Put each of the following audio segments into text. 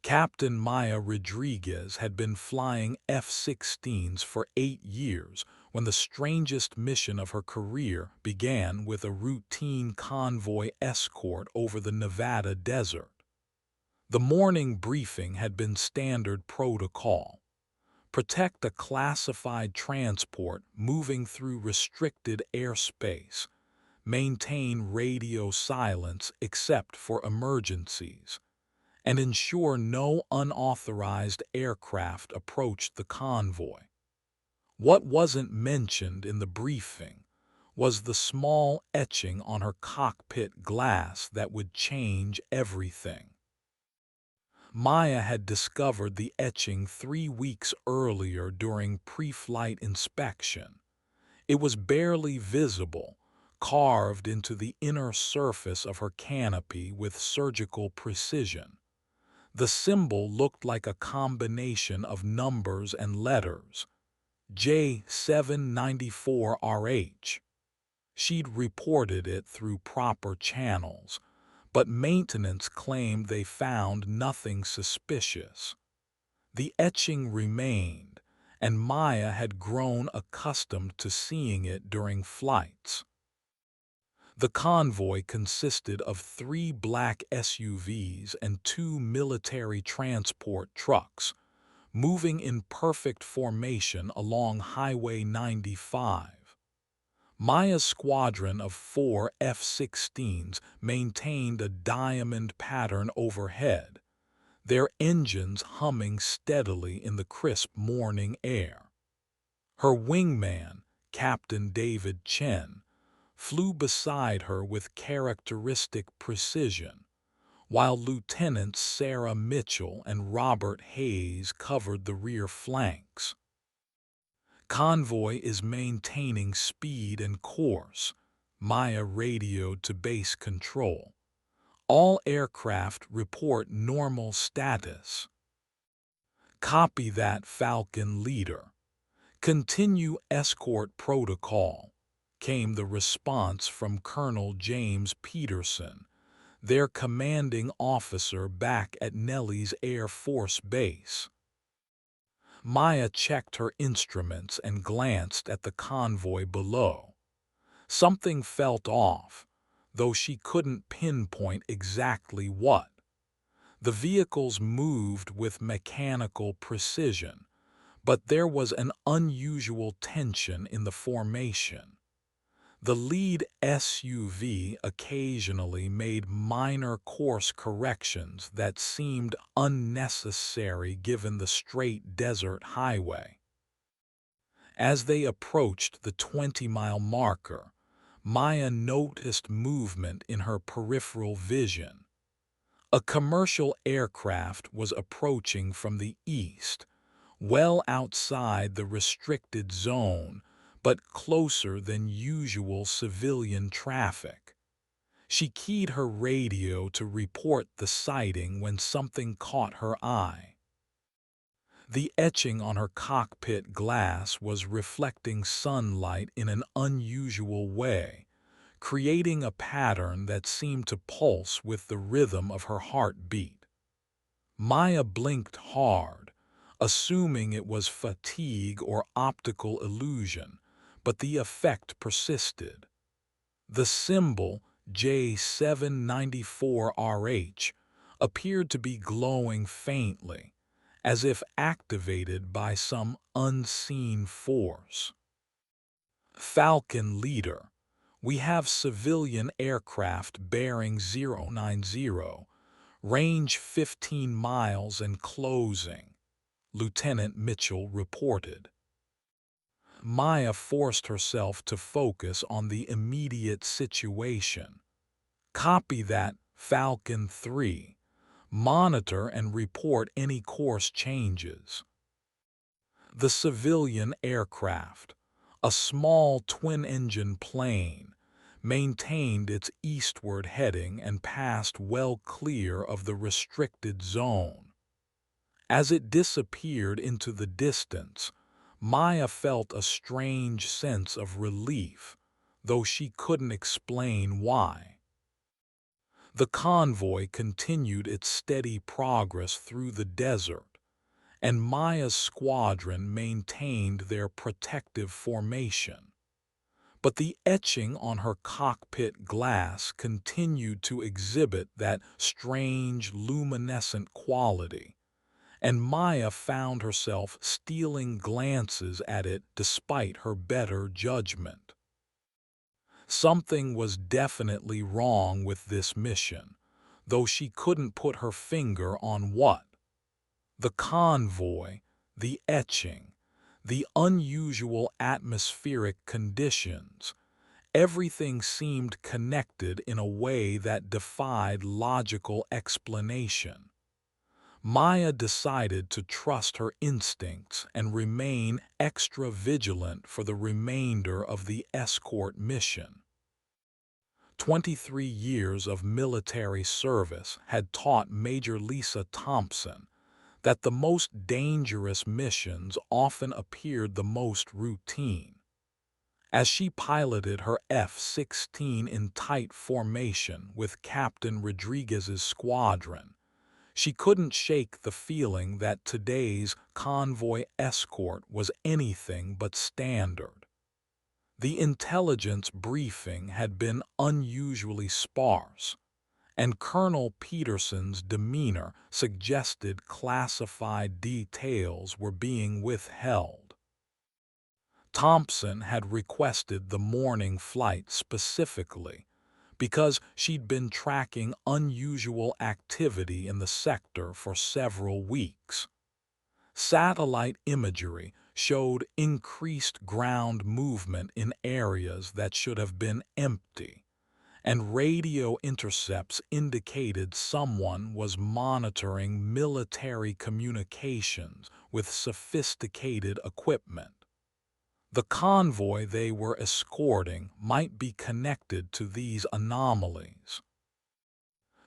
Captain Maya Rodriguez had been flying F-16s for 8 years when the strangest mission of her career began with a routine convoy escort over the Nevada desert. The morning briefing had been standard protocol. Protect a classified transport moving through restricted airspace. Maintain radio silence except for emergencies, and ensure no unauthorized aircraft approached the convoy. What wasn't mentioned in the briefing was the small etching on her cockpit glass that would change everything. Maya had discovered the etching 3 weeks earlier during pre-flight inspection. It was barely visible, carved into the inner surface of her canopy with surgical precision. The symbol looked like a combination of numbers and letters. J794RH. She'd reported it through proper channels, but maintenance claimed they found nothing suspicious. The etching remained, and Maya had grown accustomed to seeing it during flights. The convoy consisted of 3 black SUVs and 2 military transport trucks, moving in perfect formation along Highway 95. Maya's squadron of 4 F-16s maintained a diamond pattern overhead, their engines humming steadily in the crisp morning air. Her wingman, Captain David Chen, flew beside her with characteristic precision, while Lieutenants Sarah Mitchell and Robert Hayes covered the rear flanks. Convoy is maintaining speed and course, Maya radioed to base control. All aircraft report normal status. Copy that, Falcon leader. Continue escort protocol, came the response from Colonel James Peterson, their commanding officer back at Nellis Air Force Base. Maya checked her instruments and glanced at the convoy below. Something felt off, though she couldn't pinpoint exactly what. The vehicles moved with mechanical precision, but there was an unusual tension in the formation. The lead SUV occasionally made minor course corrections that seemed unnecessary given the straight desert highway. As they approached the 20-mile marker, Maya noticed movement in her peripheral vision. A commercial aircraft was approaching from the east, well outside the restricted zone, but closer than usual civilian traffic. She keyed her radio to report the sighting when something caught her eye. The etching on her cockpit glass was reflecting sunlight in an unusual way, creating a pattern that seemed to pulse with the rhythm of her heartbeat. Maya blinked hard, assuming it was fatigue or optical illusion, but the effect persisted. The symbol J794RH appeared to be glowing faintly, as if activated by some unseen force. Falcon leader, we have civilian aircraft bearing 090, range 15 miles and closing, Lieutenant Mitchell reported. Maya forced herself to focus on the immediate situation. Copy that, Falcon 3. Monitor and report any course changes. The civilian aircraft, a small twin-engine plane, maintained its eastward heading and passed well clear of the restricted zone. As it disappeared into the distance, Maya felt a strange sense of relief, though she couldn't explain why. The convoy continued its steady progress through the desert, and Maya's squadron maintained their protective formation. But the etching on her cockpit glass continued to exhibit that strange luminescent quality, and Maya found herself stealing glances at it despite her better judgment. Something was definitely wrong with this mission, though she couldn't put her finger on what. The convoy, the etching, the unusual atmospheric conditions, everything seemed connected in a way that defied logical explanation. Maya decided to trust her instincts and remain extra vigilant for the remainder of the escort mission. 23 years of military service had taught Major Lisa Thompson that the most dangerous missions often appeared the most routine. As she piloted her F-16 in tight formation with Captain Rodriguez's squadron, she couldn't shake the feeling that today's convoy escort was anything but standard. The intelligence briefing had been unusually sparse, and Colonel Peterson's demeanor suggested classified details were being withheld. Thompson had requested the morning flight specifically because she'd been tracking unusual activity in the sector for several weeks. Satellite imagery showed increased ground movement in areas that should have been empty, and radio intercepts indicated someone was monitoring military communications with sophisticated equipment. The convoy they were escorting might be connected to these anomalies.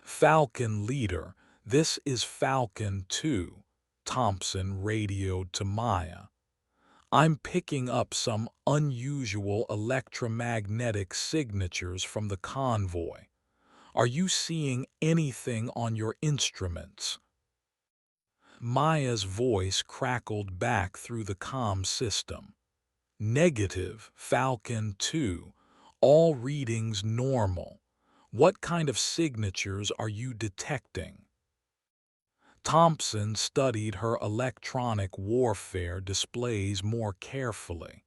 Falcon Leader, this is Falcon 2, Thompson radioed to Maya. I'm picking up some unusual electromagnetic signatures from the convoy. Are you seeing anything on your instruments? Maya's voice crackled back through the comm system. Negative, Falcon 2. All readings normal. What kind of signatures are you detecting? Thompson studied her electronic warfare displays more carefully.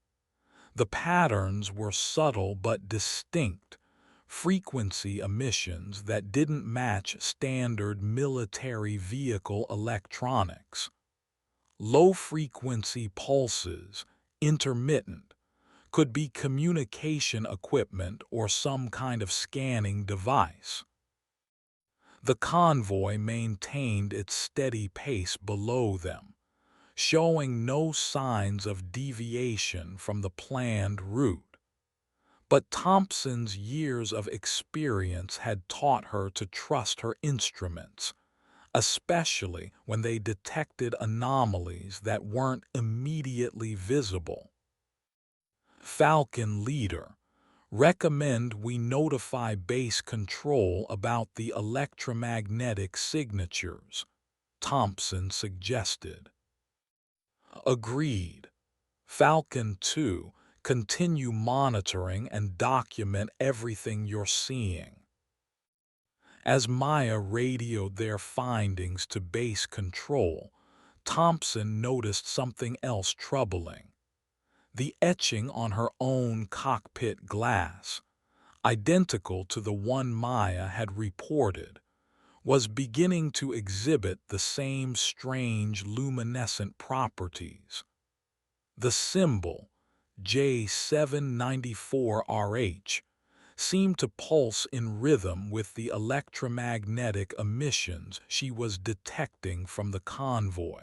The patterns were subtle but distinct, frequency emissions that didn't match standard military vehicle electronics. Low-frequency pulses, intermittent, could be communication equipment or some kind of scanning device. The convoy maintained its steady pace below them, showing no signs of deviation from the planned route. But Thompson's years of experience had taught her to trust her instruments, especially when they detected anomalies that weren't immediately visible. Falcon Leader, recommend we notify base control about the electromagnetic signatures, Thompson suggested. Agreed. Falcon 2, continue monitoring and document everything you're seeing. As Maya radioed their findings to base control, Thompson noticed something else troubling. The etching on her own cockpit glass, identical to the one Maya had reported, was beginning to exhibit the same strange luminescent properties. The symbol, J794RH, seemed to pulse in rhythm with the electromagnetic emissions she was detecting from the convoy.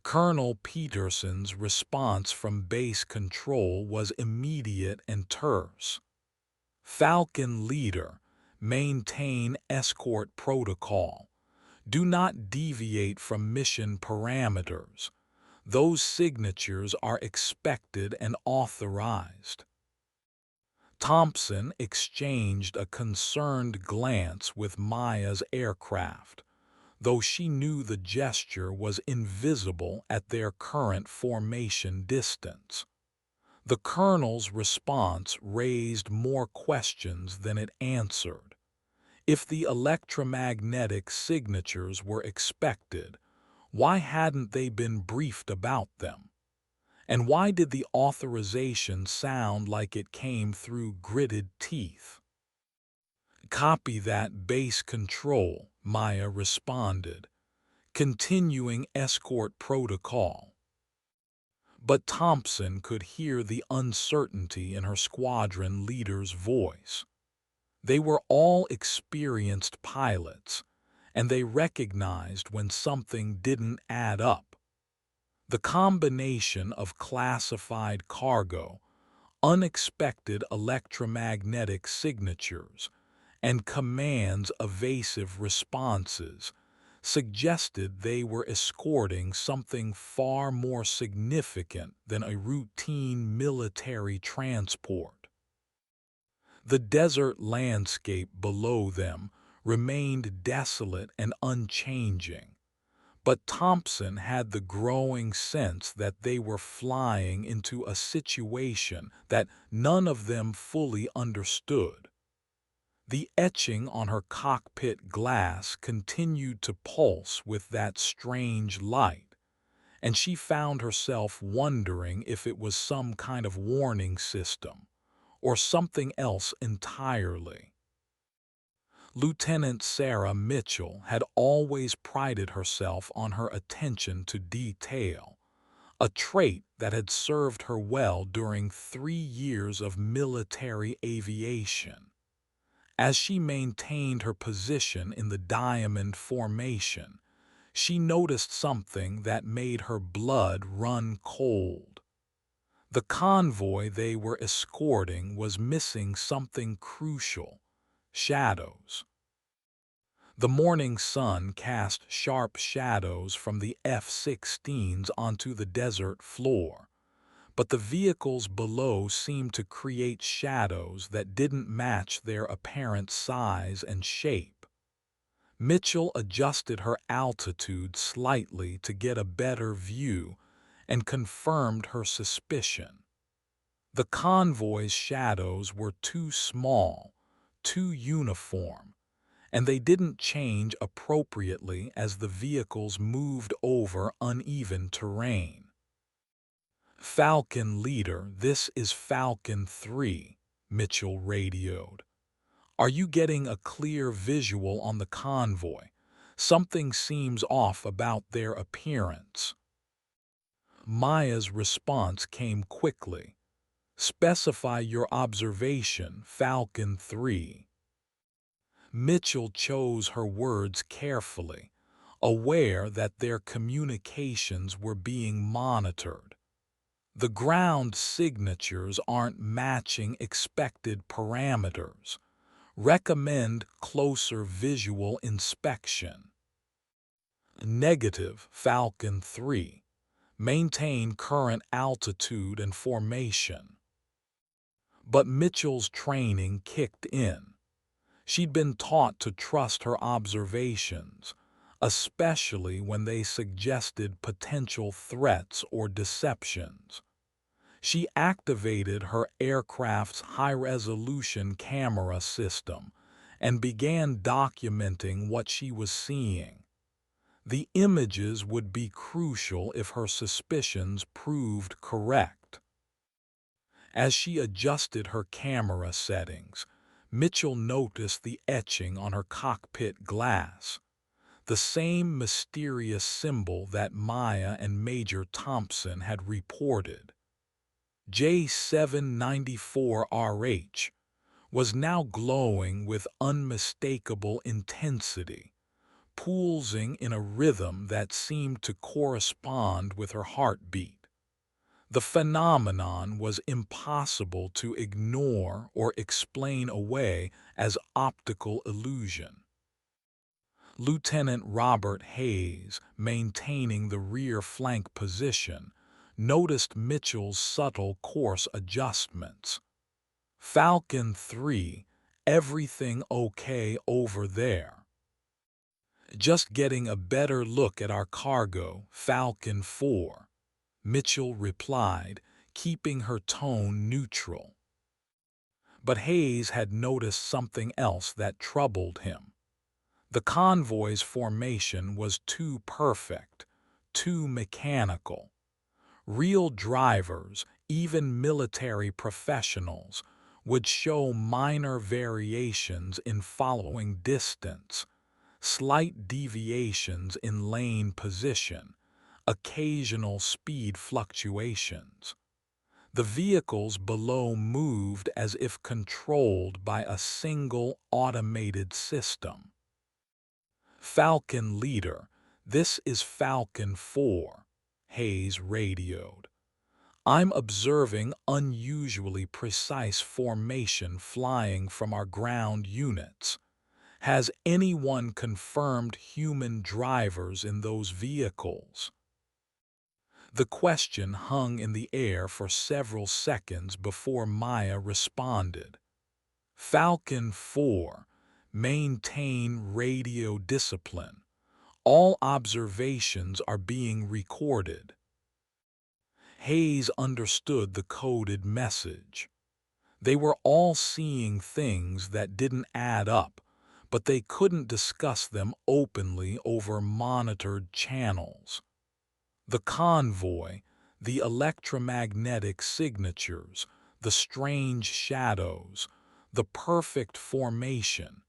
Colonel Peterson's response from base control was immediate and terse. Falcon Leader, maintain escort protocol. Do not deviate from mission parameters. Those signatures are expected and authorized. Thompson exchanged a concerned glance with Maya's aircraft, though she knew the gesture was invisible at their current formation distance. The colonel's response raised more questions than it answered. If the electromagnetic signatures were expected, why hadn't they been briefed about them? And why did the authorization sound like it came through gritted teeth? "Copy that, base control," Maya responded, continuing escort protocol. But Thompson could hear the uncertainty in her squadron leader's voice. They were all experienced pilots, and they recognized when something didn't add up. The combination of classified cargo, unexpected electromagnetic signatures, and command's evasive responses suggested they were escorting something far more significant than a routine military transport. The desert landscape below them remained desolate and unchanging, but Thompson had the growing sense that they were flying into a situation that none of them fully understood. The etching on her cockpit glass continued to pulse with that strange light, and she found herself wondering if it was some kind of warning system, or something else entirely. Lieutenant Sarah Mitchell had always prided herself on her attention to detail, a trait that had served her well during 3 years of military aviation. As she maintained her position in the diamond formation, she noticed something that made her blood run cold. The convoy they were escorting was missing something crucial: shadows. The morning sun cast sharp shadows from the F-16s onto the desert floor, but the vehicles below seemed to create shadows that didn't match their apparent size and shape. Mitchell adjusted her altitude slightly to get a better view and confirmed her suspicion. The convoy's shadows were too small, too uniform, and they didn't change appropriately as the vehicles moved over uneven terrain. "Falcon Leader, this is Falcon 3, Mitchell radioed. "Are you getting a clear visual on the convoy? Something seems off about their appearance." Maya's response came quickly. "Specify your observation, Falcon 3. Mitchell chose her words carefully, aware that their communications were being monitored. "The ground signatures aren't matching expected parameters. Recommend closer visual inspection." "Negative, Falcon 3. Maintain current altitude and formation." But Mitchell's training kicked in. She'd been taught to trust her observations, especially when they suggested potential threats or deceptions. She activated her aircraft's high-resolution camera system and began documenting what she was seeing. The images would be crucial if her suspicions proved correct. As she adjusted her camera settings, Mitchell noticed the etching on her cockpit glass, the same mysterious symbol that Maya and Major Thompson had reported. J794RH was now glowing with unmistakable intensity, pulsing in a rhythm that seemed to correspond with her heartbeat. The phenomenon was impossible to ignore or explain away as optical illusion. Lieutenant Robert Hayes, maintaining the rear flank position, noticed Mitchell's subtle course adjustments. Falcon 3, everything okay over there? Just getting a better look at our cargo, Falcon 4, Mitchell replied, keeping her tone neutral. But Hayes had noticed something else that troubled him. The convoy's formation was too perfect, too mechanical. Real drivers, even military professionals, would show minor variations in following distance, slight deviations in lane position, occasional speed fluctuations. The vehicles below moved as if controlled by a single automated system. Falcon Leader, this is Falcon 4, Hayes radioed. I'm observing unusually precise formation flying from our ground units. Has anyone confirmed human drivers in those vehicles? The question hung in the air for several seconds before Maya responded. Falcon 4, maintain radio discipline. All observations are being recorded. Hayes understood the coded message. They were all seeing things that didn't add up, but they couldn't discuss them openly over monitored channels. The convoy, the electromagnetic signatures, the strange shadows, the perfect formation,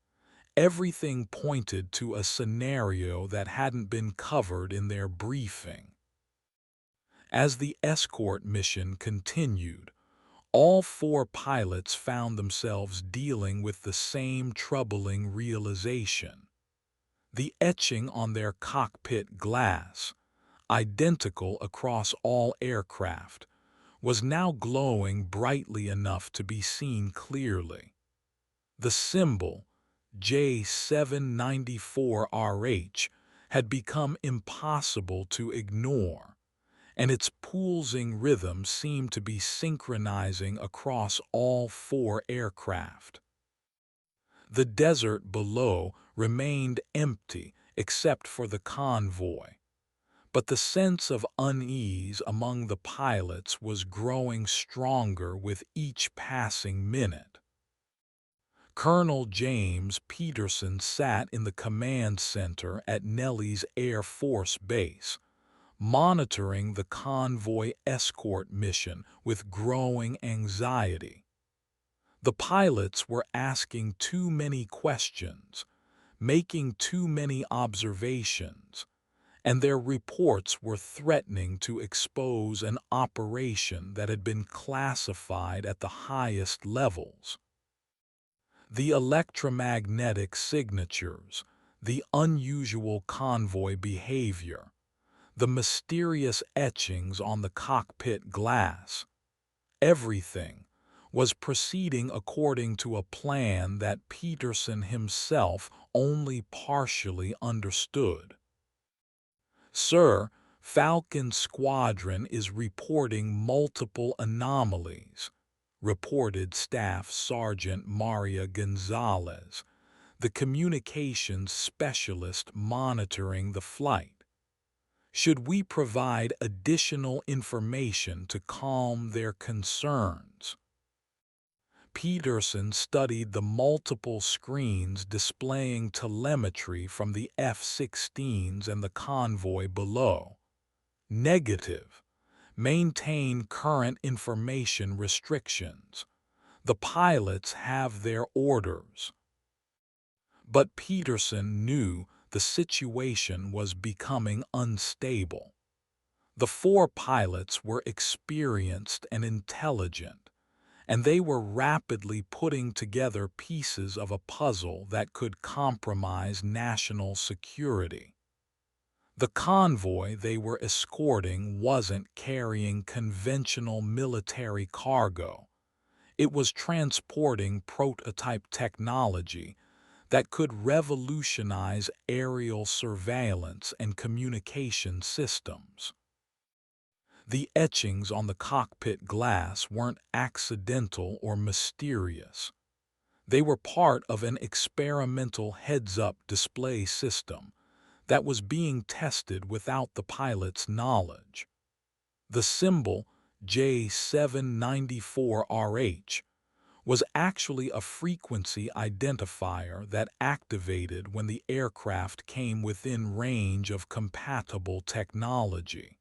everything pointed to a scenario that hadn't been covered in their briefing. As the escort mission continued, all four pilots found themselves dealing with the same troubling realization. The etching on their cockpit glass, identical across all aircraft, was now glowing brightly enough to be seen clearly. The symbol, J794RH, had become impossible to ignore, and its pulsing rhythm seemed to be synchronizing across all four aircraft. The desert below remained empty except for the convoy, but the sense of unease among the pilots was growing stronger with each passing minute. Colonel James Peterson sat in the command center at Nellis Air Force Base, monitoring the convoy escort mission with growing anxiety. The pilots were asking too many questions, making too many observations, and their reports were threatening to expose an operation that had been classified at the highest levels. The electromagnetic signatures, the unusual convoy behavior, the mysterious etchings on the cockpit glass, everything was proceeding according to a plan that Peterson himself only partially understood. Sir, Falcon Squadron is reporting multiple anomalies, reported Staff Sergeant Maria Gonzalez, the communications specialist monitoring the flight. Should we provide additional information to calm their concerns? Peterson studied the multiple screens displaying telemetry from the F-16s and the convoy below. Negative. Maintain current information restrictions. The pilots have their orders. But Peterson knew the situation was becoming unstable. The four pilots were experienced and intelligent, and they were rapidly putting together pieces of a puzzle that could compromise national security. The convoy they were escorting wasn't carrying conventional military cargo. It was transporting prototype technology that could revolutionize aerial surveillance and communication systems. The etchings on the cockpit glass weren't accidental or mysterious. They were part of an experimental heads-up display system that was being tested without the pilot's knowledge. The symbol J794RH was actually a frequency identifier that activated when the aircraft came within range of compatible technology.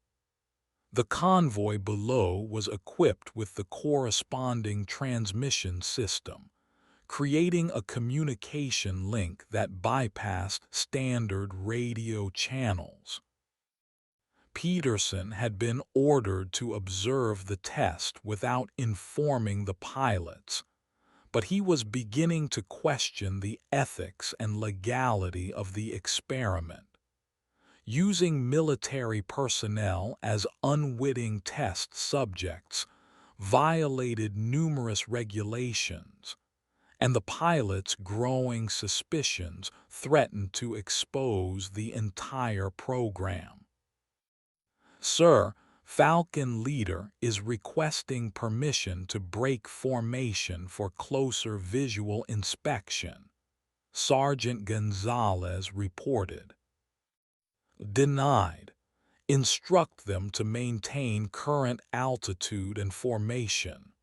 The convoy below was equipped with the corresponding transmission system, creating a communication link that bypassed standard radio channels. Peterson had been ordered to observe the test without informing the pilots, but he was beginning to question the ethics and legality of the experiment. Using military personnel as unwitting test subjects violated numerous regulations, and the pilots' growing suspicions threatened to expose the entire program. "Sir, Falcon Leader is requesting permission to break formation for closer visual inspection," Sergeant Gonzalez reported. "Denied. Instruct them to maintain current altitude and formation."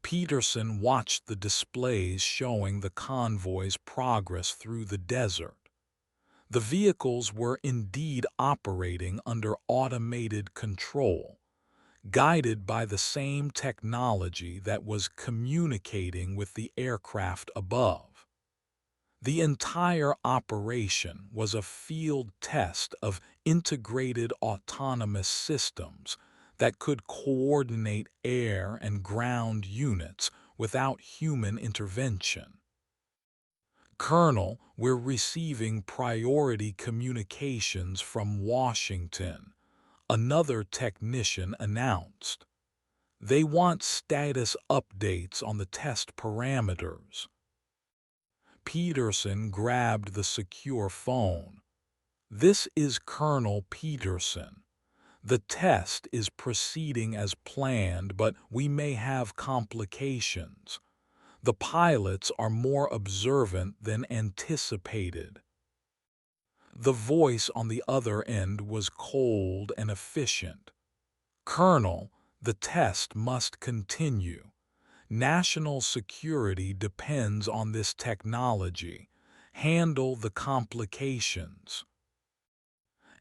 Peterson watched the displays showing the convoy's progress through the desert. The vehicles were indeed operating under automated control, guided by the same technology that was communicating with the aircraft above. The entire operation was a field test of integrated autonomous systems that could coordinate air and ground units without human intervention. "Colonel, we're receiving priority communications from Washington," another technician announced. "They want status updates on the test parameters." Peterson grabbed the secure phone. "This is Colonel Peterson. The test is proceeding as planned, but we may have complications. The pilots are more observant than anticipated." The voice on the other end was cold and efficient. "Colonel, the test must continue. National security depends on this technology. Handle the complications."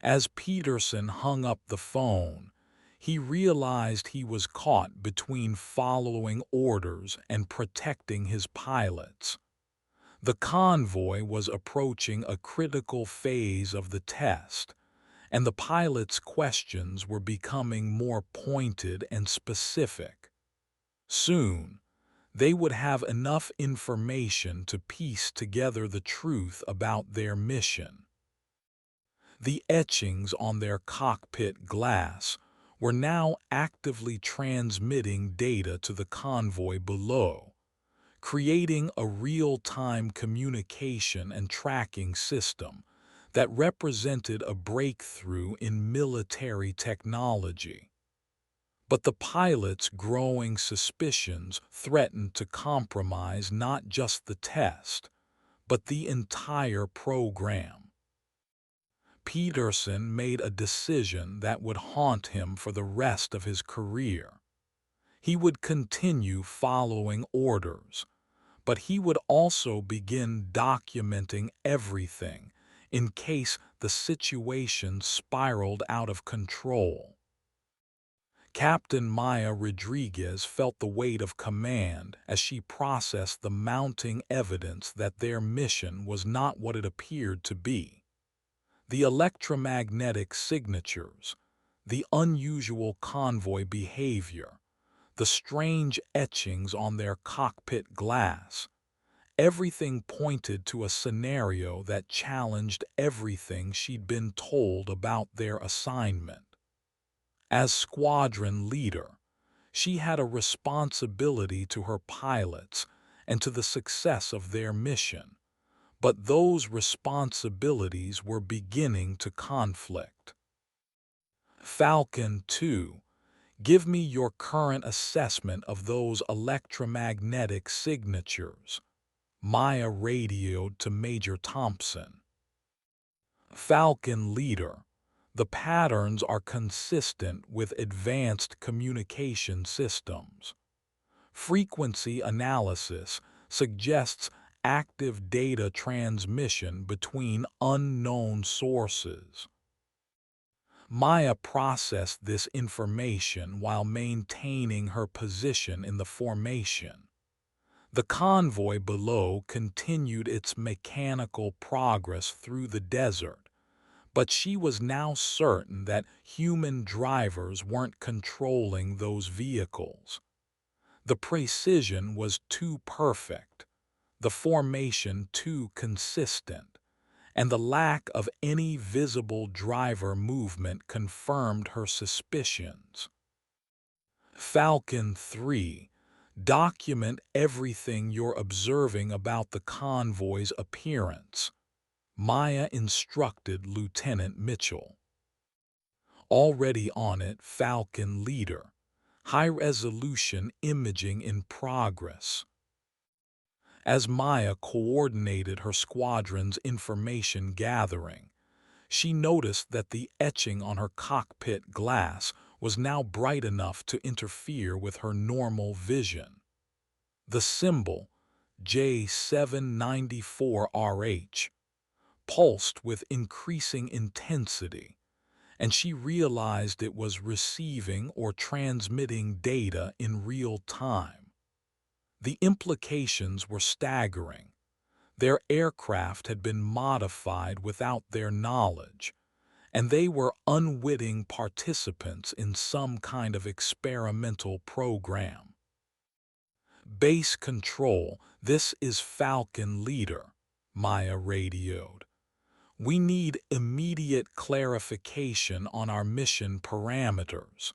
As Peterson hung up the phone, he realized he was caught between following orders and protecting his pilots. The convoy was approaching a critical phase of the test, and the pilots' questions were becoming more pointed and specific. Soon, they would have enough information to piece together the truth about their mission. The etchings on their cockpit glass were now actively transmitting data to the convoy below, creating a real-time communication and tracking system that represented a breakthrough in military technology. But the pilots' growing suspicions threatened to compromise not just the test, but the entire program. Peterson made a decision that would haunt him for the rest of his career. He would continue following orders, but he would also begin documenting everything in case the situation spiraled out of control. Captain Maya Rodriguez felt the weight of command as she processed the mounting evidence that their mission was not what it appeared to be. The electromagnetic signatures, the unusual convoy behavior, the strange etchings on their cockpit glass, everything pointed to a scenario that challenged everything she'd been told about their assignment. As squadron leader, she had a responsibility to her pilots and to the success of their mission, but those responsibilities were beginning to conflict. Falcon 2. Give me your current assessment of those electromagnetic signatures. Maya radioed to Major Thompson. Falcon Leader. The patterns are consistent with advanced communication systems. Frequency analysis suggests active data transmission between unknown sources. Maya processed this information while maintaining her position in the formation. The convoy below continued its mechanical progress through the desert, but she was now certain that human drivers weren't controlling those vehicles. The precision was too perfect, the formation too consistent, and the lack of any visible driver movement confirmed her suspicions. Falcon 3. Document everything you're observing about the convoy's appearance. Maya instructed Lieutenant Mitchell. Already on it, Falcon Leader. High-resolution imaging in progress. As Maya coordinated her squadron's information gathering, she noticed that the etching on her cockpit glass was now bright enough to interfere with her normal vision. The symbol, J794RH, pulsed with increasing intensity, and she realized it was receiving or transmitting data in real time. The implications were staggering. Their aircraft had been modified without their knowledge, and they were unwitting participants in some kind of experimental program. Base Control, this is Falcon Leader, Maya radioed. We need immediate clarification on our mission parameters.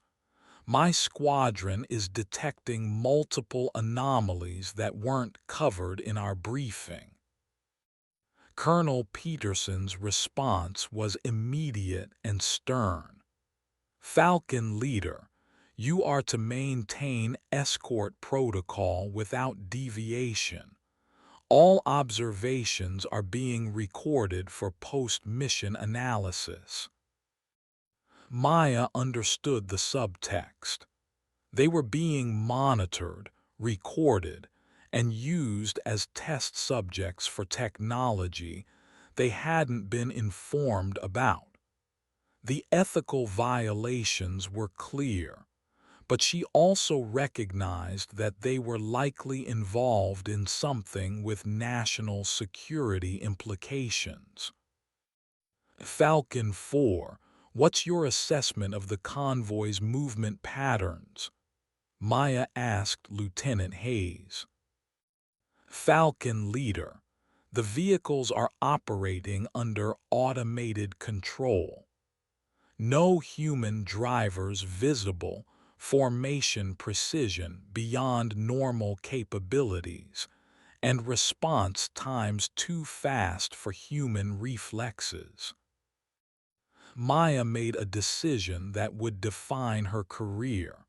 My squadron is detecting multiple anomalies that weren't covered in our briefing. Colonel Peterson's response was immediate and stern. Falcon Leader, you are to maintain escort protocol without deviation. All observations are being recorded for post-mission analysis. Maya understood the subtext. They were being monitored, recorded, and used as test subjects for technology they hadn't been informed about. The ethical violations were clear, but she also recognized that they were likely involved in something with national security implications. Falcon 4, what's your assessment of the convoy's movement patterns? Maya asked Lieutenant Hayes. Falcon Leader, the vehicles are operating under automated control. No human drivers visible, formation precision beyond normal capabilities, and response times too fast for human reflexes. Maya made a decision that would define her career.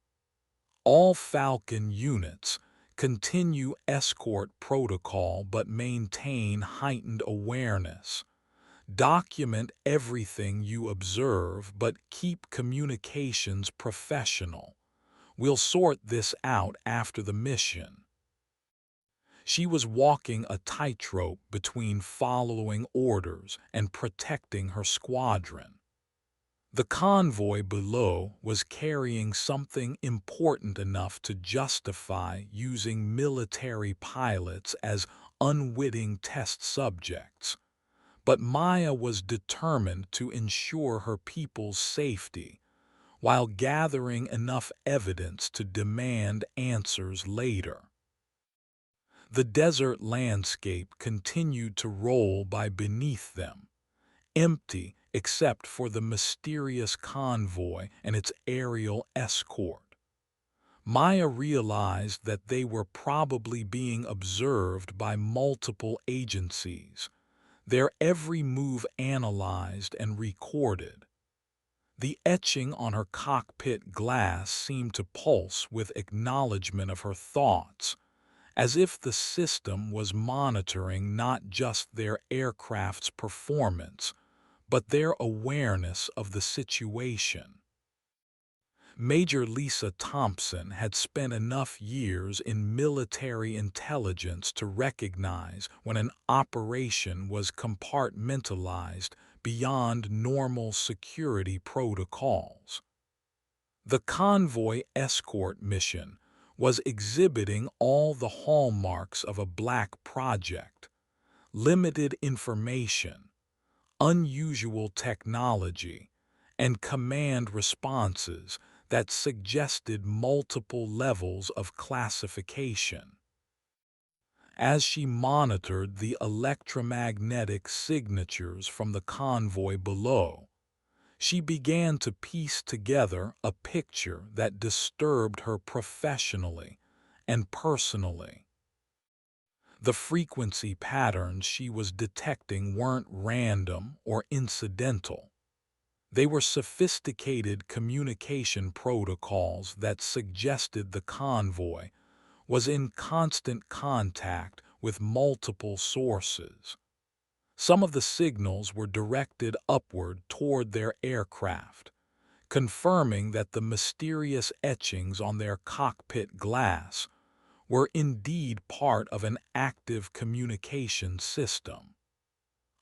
All Falcon units continue escort protocol but maintain heightened awareness. Document everything you observe but keep communications professional. We'll sort this out after the mission. She was walking a tightrope between following orders and protecting her squadron. The convoy below was carrying something important enough to justify using military pilots as unwitting test subjects. But Maya was determined to ensure her people's safety, while gathering enough evidence to demand answers later. The desert landscape continued to roll by beneath them, empty except for the mysterious convoy and its aerial escort. Maya realized that they were probably being observed by multiple agencies, their every move analyzed and recorded. The etching on her cockpit glass seemed to pulse with acknowledgement of her thoughts, as if the system was monitoring not just their aircraft's performance, but their awareness of the situation. Major Lisa Thompson had spent enough years in military intelligence to recognize when an operation was compartmentalized beyond normal security protocols. The convoy escort mission was exhibiting all the hallmarks of a black project: limited information, unusual technology, and command responses that suggested multiple levels of classification. As she monitored the electromagnetic signatures from the convoy below, she began to piece together a picture that disturbed her professionally and personally. The frequency patterns she was detecting weren't random or incidental. They were sophisticated communication protocols that suggested the convoy was in constant contact with multiple sources. Some of the signals were directed upward toward their aircraft, confirming that the mysterious etchings on their cockpit glass were indeed part of an active communication system.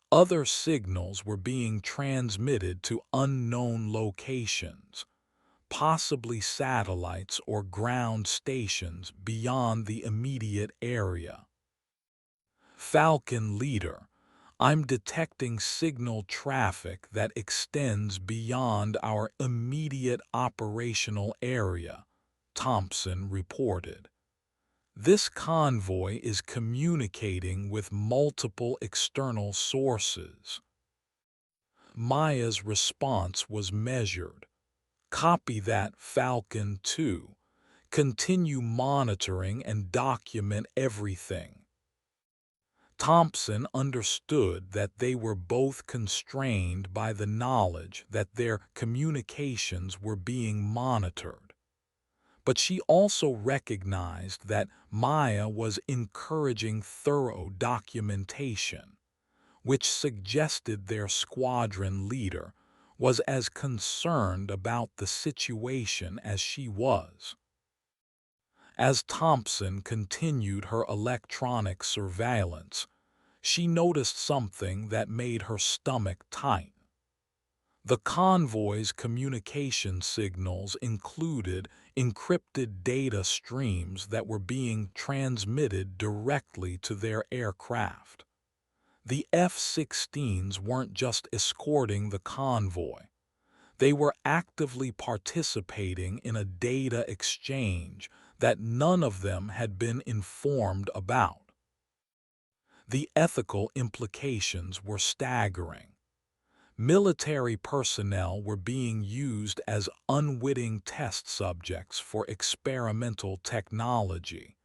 Other signals were being transmitted to unknown locations, possibly satellites or ground stations beyond the immediate area. Falcon Leader, I'm detecting signal traffic that extends beyond our immediate operational area, Thompson reported. This convoy is communicating with multiple external sources. Maya's response was measured. Copy that, Falcon 2. Continue monitoring and document everything. Thompson understood that they were both constrained by the knowledge that their communications were being monitored. But she also recognized that Maya was encouraging thorough documentation, which suggested their squadron leader was as concerned about the situation as she was. As Thompson continued her electronic surveillance, she noticed something that made her stomach tight. The convoy's communication signals included encrypted data streams that were being transmitted directly to their aircraft. The F-16s weren't just escorting the convoy. They were actively participating in a data exchange that none of them had been informed about. The ethical implications were staggering. Military personnel were being used as unwitting test subjects for experimental technology,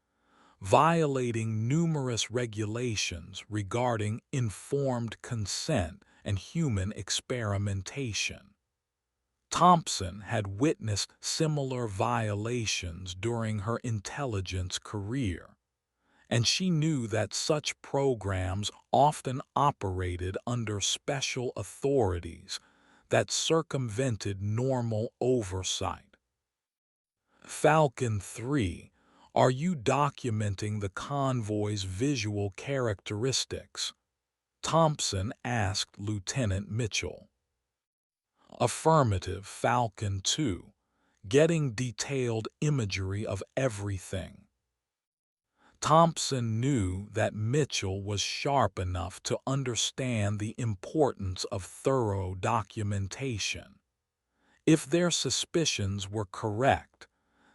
violating numerous regulations regarding informed consent and human experimentation. Thompson had witnessed similar violations during her intelligence career, and she knew that such programs often operated under special authorities that circumvented normal oversight. Falcon 3, are you documenting the convoy's visual characteristics? Thompson asked Lieutenant Mitchell. Affirmative, Falcon 2, getting detailed imagery of everything. Thompson knew that Mitchell was sharp enough to understand the importance of thorough documentation. If their suspicions were correct,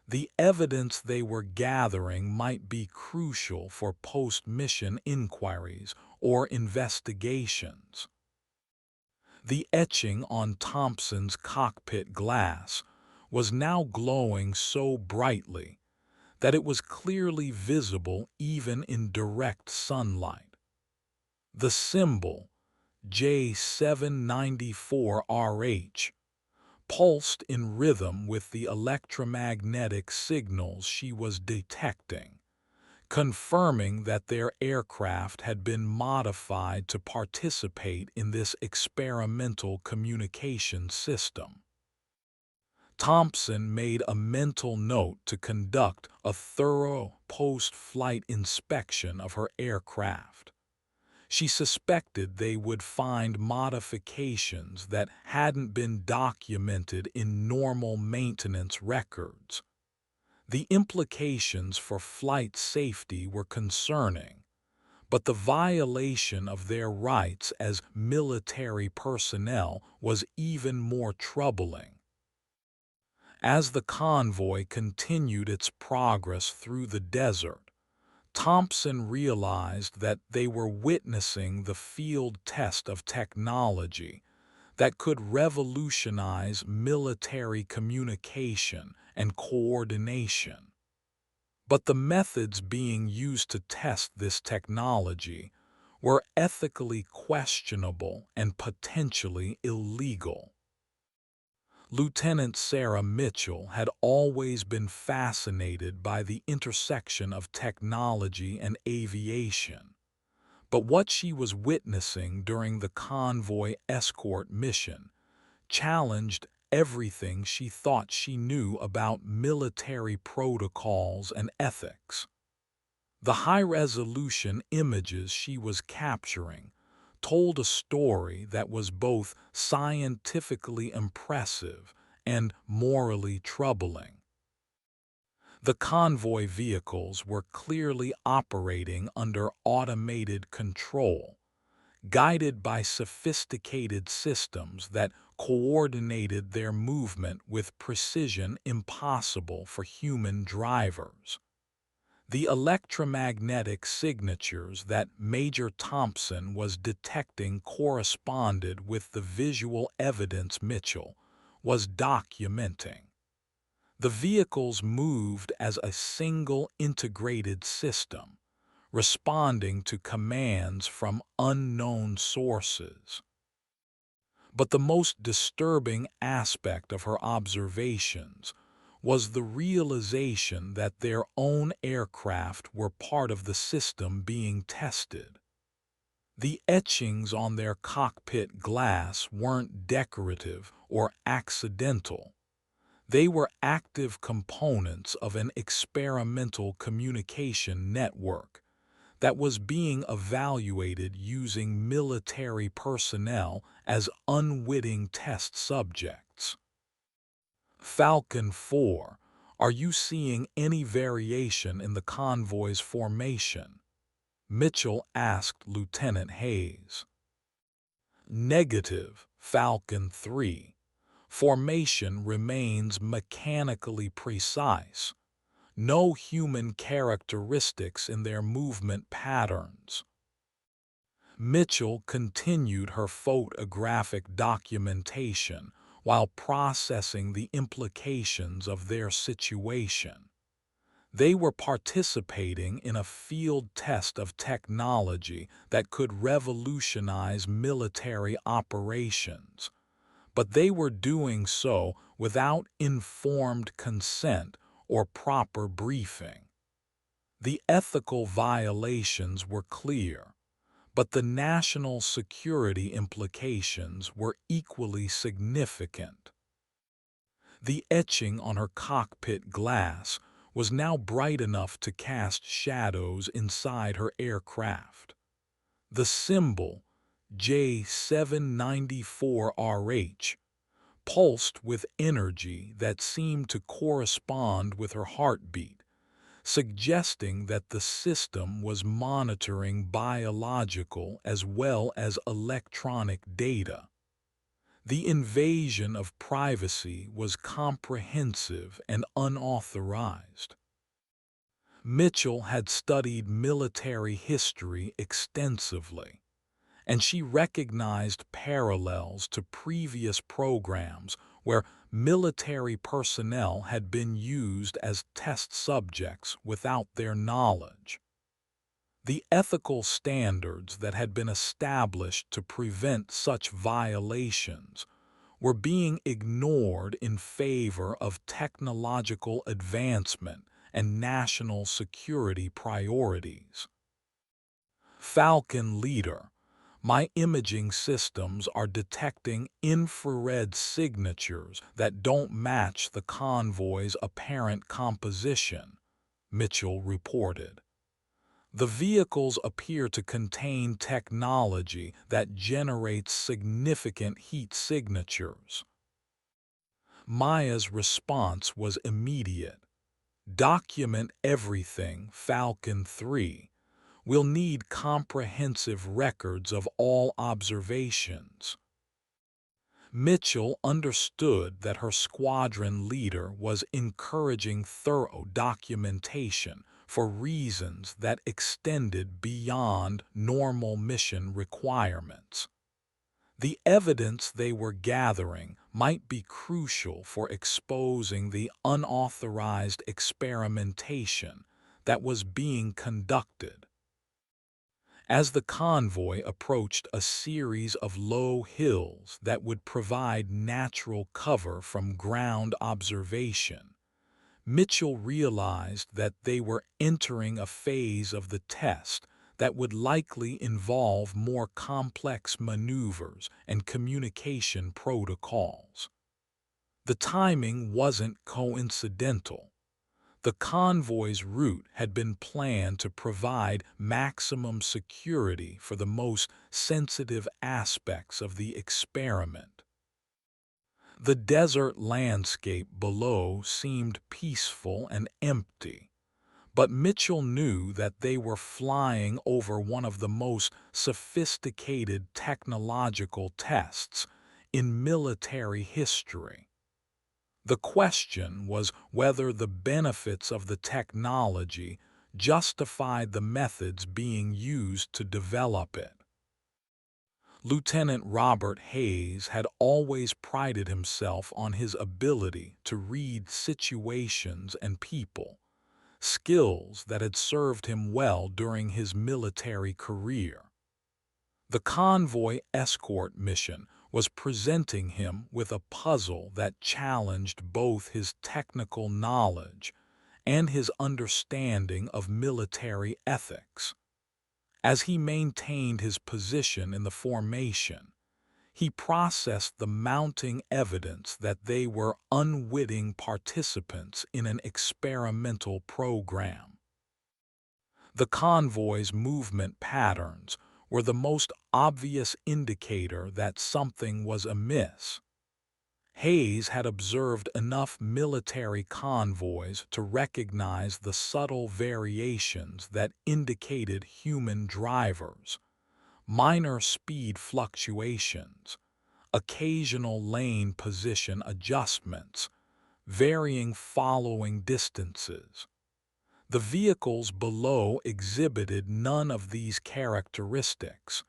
the evidence they were gathering might be crucial for post-mission inquiries or investigations. The etching on Thompson's cockpit glass was now glowing so brightly that it was clearly visible even in direct sunlight. The symbol, J794RH, pulsed in rhythm with the electromagnetic signals she was detecting, confirming that their aircraft had been modified to participate in this experimental communication system. Thompson made a mental note to conduct a thorough post-flight inspection of her aircraft. She suspected they would find modifications that hadn't been documented in normal maintenance records. The implications for flight safety were concerning, but the violation of their rights as military personnel was even more troubling. As the convoy continued its progress through the desert, Thompson realized that they were witnessing the field test of technology that could revolutionize military communication and coordination. But the methods being used to test this technology were ethically questionable and potentially illegal. Lieutenant Sarah Mitchell had always been fascinated by the intersection of technology and aviation, but what she was witnessing during the convoy escort mission challenged everything she thought she knew about military protocols and ethics. The high-resolution images she was capturing told a story that was both scientifically impressive and morally troubling. The convoy vehicles were clearly operating under automated control, guided by sophisticated systems that coordinated their movement with precision impossible for human drivers. The electromagnetic signatures that Major Thompson was detecting corresponded with the visual evidence Mitchell was documenting. The vehicles moved as a single integrated system, responding to commands from unknown sources. But the most disturbing aspect of her observations was the realization that their own aircraft were part of the system being tested. The etchings on their cockpit glass weren't decorative or accidental. They were active components of an experimental communication network that was being evaluated using military personnel as unwitting test subjects. Falcon 4, are you seeing any variation in the convoy's formation? Mitchell asked Lieutenant Hayes. Negative, Falcon 3. Formation remains mechanically precise. No human characteristics in their movement patterns. Mitchell continued her photographic documentation while processing the implications of their situation. They were participating in a field test of technology that could revolutionize military operations, but they were doing so without informed consent or proper briefing. The ethical violations were clear, but the national security implications were equally significant. The etching on her cockpit glass was now bright enough to cast shadows inside her aircraft. The symbol, J794RH, pulsed with energy that seemed to correspond with her heartbeat, suggesting that the system was monitoring biological as well as electronic data. The invasion of privacy was comprehensive and unauthorized. Mitchell had studied military history extensively, and she recognized parallels to previous programs where military personnel had been used as test subjects without their knowledge. The ethical standards that had been established to prevent such violations were being ignored in favor of technological advancement and national security priorities. Falcon Leader, my imaging systems are detecting infrared signatures that don't match the convoy's apparent composition, Mitchell reported. The vehicles appear to contain technology that generates significant heat signatures. Maya's response was immediate. Document everything, Falcon 3. We'll need comprehensive records of all observations. Mitchell understood that her squadron leader was encouraging thorough documentation for reasons that extended beyond normal mission requirements. The evidence they were gathering might be crucial for exposing the unauthorized experimentation that was being conducted. As the convoy approached a series of low hills that would provide natural cover from ground observation, Mitchell realized that they were entering a phase of the test that would likely involve more complex maneuvers and communication protocols. The timing wasn't coincidental. The convoy's route had been planned to provide maximum security for the most sensitive aspects of the experiment. The desert landscape below seemed peaceful and empty, but Mitchell knew that they were flying over one of the most sophisticated technological tests in military history. The question was whether the benefits of the technology justified the methods being used to develop it. Lieutenant Robert Hayes had always prided himself on his ability to read situations and people, skills that had served him well during his military career. The convoy escort mission was presenting him with a puzzle that challenged both his technical knowledge and his understanding of military ethics. As he maintained his position in the formation, he processed the mounting evidence that they were unwitting participants in an experimental program. The convoy's movement patterns were the most obvious indicator that something was amiss. Hayes had observed enough military convoys to recognize the subtle variations that indicated human drivers, minor speed fluctuations, occasional lane position adjustments, varying following distances. The vehicles below exhibited none of these characteristics,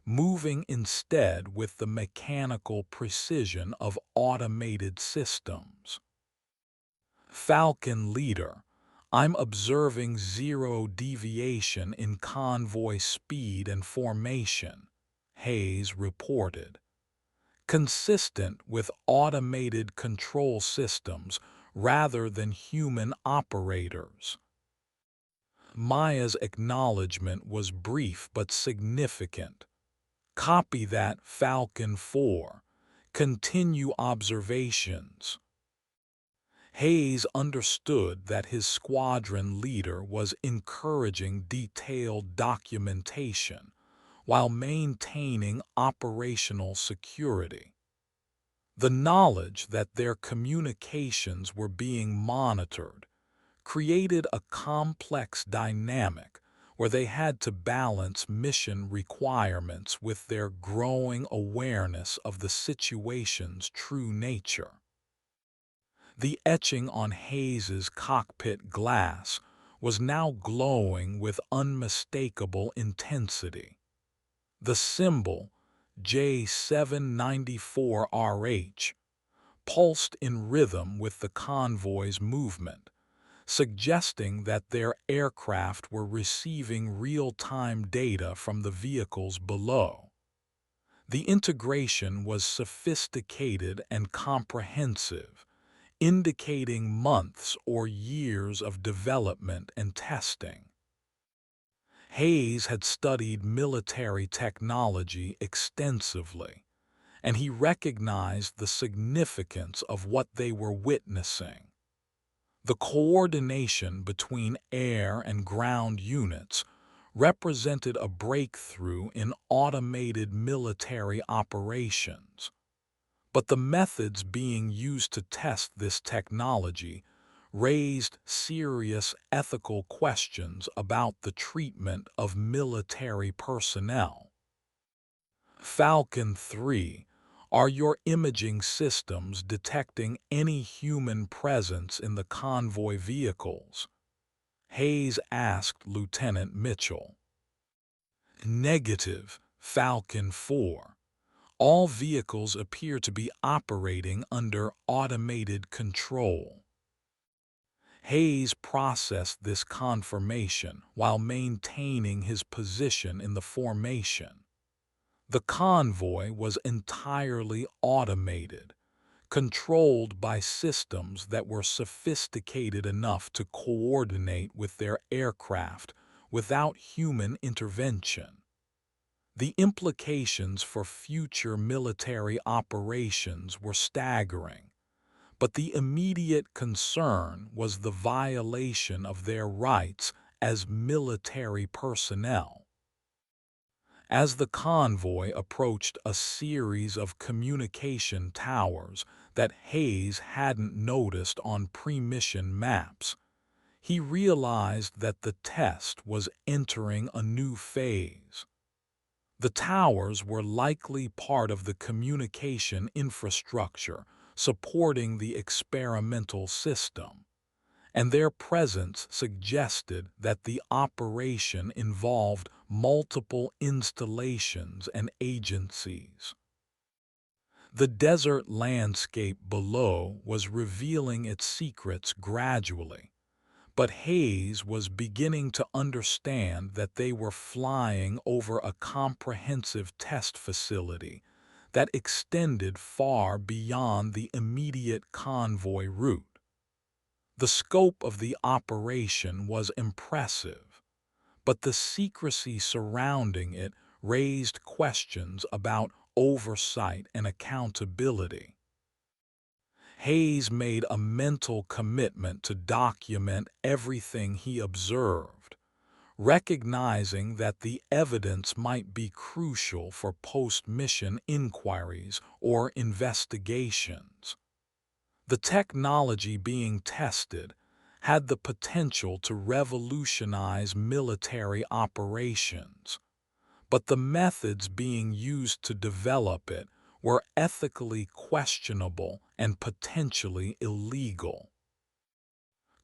moving instead with the mechanical precision of automated systems. Falcon Leader, I'm observing zero deviation in convoy speed and formation, Hayes reported. Consistent with automated control systems rather than human operators. Maya's acknowledgement was brief but significant. Copy that, Falcon 4. Continue observations. Hayes understood that his squadron leader was encouraging detailed documentation while maintaining operational security. The knowledge that their communications were being monitored created a complex dynamic where they had to balance mission requirements with their growing awareness of the situation's true nature. The etching on Hayes's cockpit glass was now glowing with unmistakable intensity. The symbol, J794RH, pulsed in rhythm with the convoy's movement, suggesting that their aircraft were receiving real-time data from the vehicles below. The integration was sophisticated and comprehensive, indicating months or years of development and testing. Hayes had studied military technology extensively, and he recognized the significance of what they were witnessing. The coordination between air and ground units represented a breakthrough in automated military operations. But the methods being used to test this technology raised serious ethical questions about the treatment of military personnel. Falcon 3, are your imaging systems detecting any human presence in the convoy vehicles? Hayes asked Lieutenant Mitchell. Negative, Falcon 4. All vehicles appear to be operating under automated control. Hayes processed this confirmation while maintaining his position in the formation. The convoy was entirely automated, controlled by systems that were sophisticated enough to coordinate with their aircraft without human intervention. The implications for future military operations were staggering, but the immediate concern was the violation of their rights as military personnel. As the convoy approached a series of communication towers that Hayes hadn't noticed on pre-mission maps, he realized that the test was entering a new phase. The towers were likely part of the communication infrastructure supporting the experimental system, and their presence suggested that the operation involved multiple installations and agencies. The desert landscape below was revealing its secrets gradually, but Hayes was beginning to understand that they were flying over a comprehensive test facility that extended far beyond the immediate convoy route. The scope of the operation was impressive, but the secrecy surrounding it raised questions about oversight and accountability. Hayes made a mental commitment to document everything he observed, recognizing that the evidence might be crucial for post-mission inquiries or investigations. The technology being tested had the potential to revolutionize military operations, but the methods being used to develop it were ethically questionable and potentially illegal.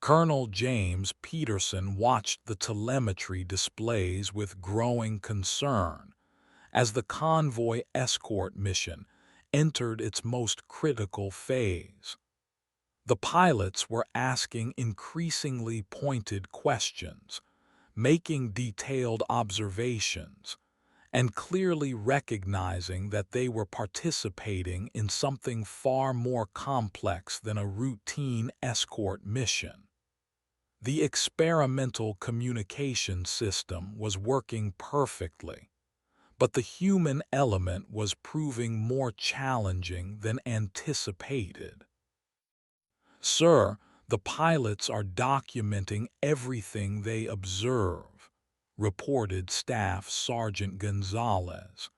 Colonel James Peterson watched the telemetry displays with growing concern as the convoy escort mission entered its most critical phase. The pilots were asking increasingly pointed questions, making detailed observations, and clearly recognizing that they were participating in something far more complex than a routine escort mission. The experimental communication system was working perfectly, but the human element was proving more challenging than anticipated. "Sir, the pilots are documenting everything they observe," reported Staff Sergeant Gonzalez.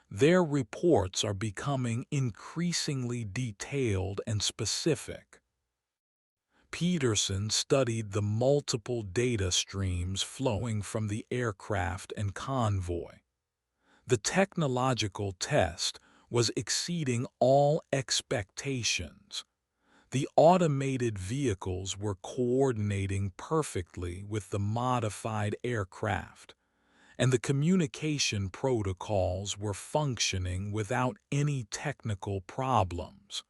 "Their reports are becoming increasingly detailed and specific." Peterson studied the multiple data streams flowing from the aircraft and convoy. The technological test was exceeding all expectations. The automated vehicles were coordinating perfectly with the modified aircraft, and the communication protocols were functioning without any technical problems.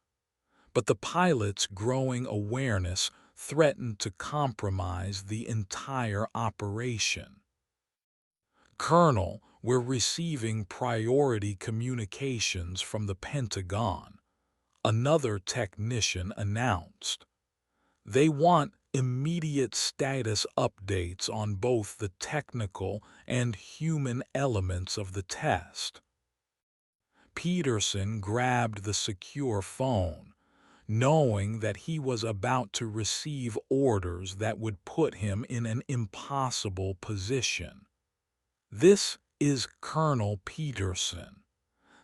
But the pilots' growing awareness threatened to compromise the entire operation. "Colonel, we're receiving priority communications from the Pentagon," another technician announced. "They want immediate status updates on both the technical and human elements of the test." Peterson grabbed the secure phone, knowing that he was about to receive orders that would put him in an impossible position. "This is Colonel Peterson.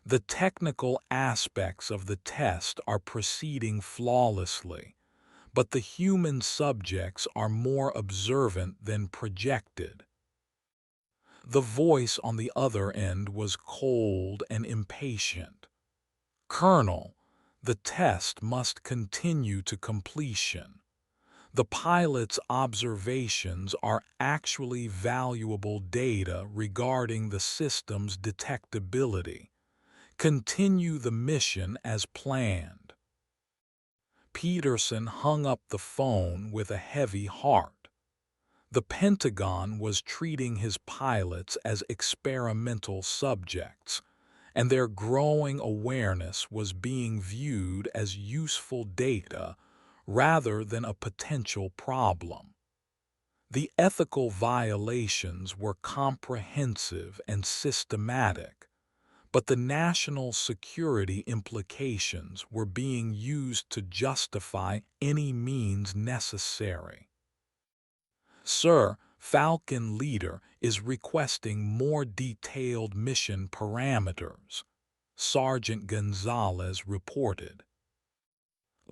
The technical aspects of the test are proceeding flawlessly, but the human subjects are more observant than projected." The voice on the other end was cold and impatient. "Colonel, the test must continue to completion. The pilot's observations are actually valuable data regarding the system's detectability. Continue the mission as planned." Peterson hung up the phone with a heavy heart. The Pentagon was treating his pilots as experimental subjects, and their growing awareness was being viewed as useful data rather than a potential problem. The ethical violations were comprehensive and systematic, but the national security implications were being used to justify any means necessary. "Sir, Falcon Leader is requesting more detailed mission parameters," Sergeant Gonzalez reported.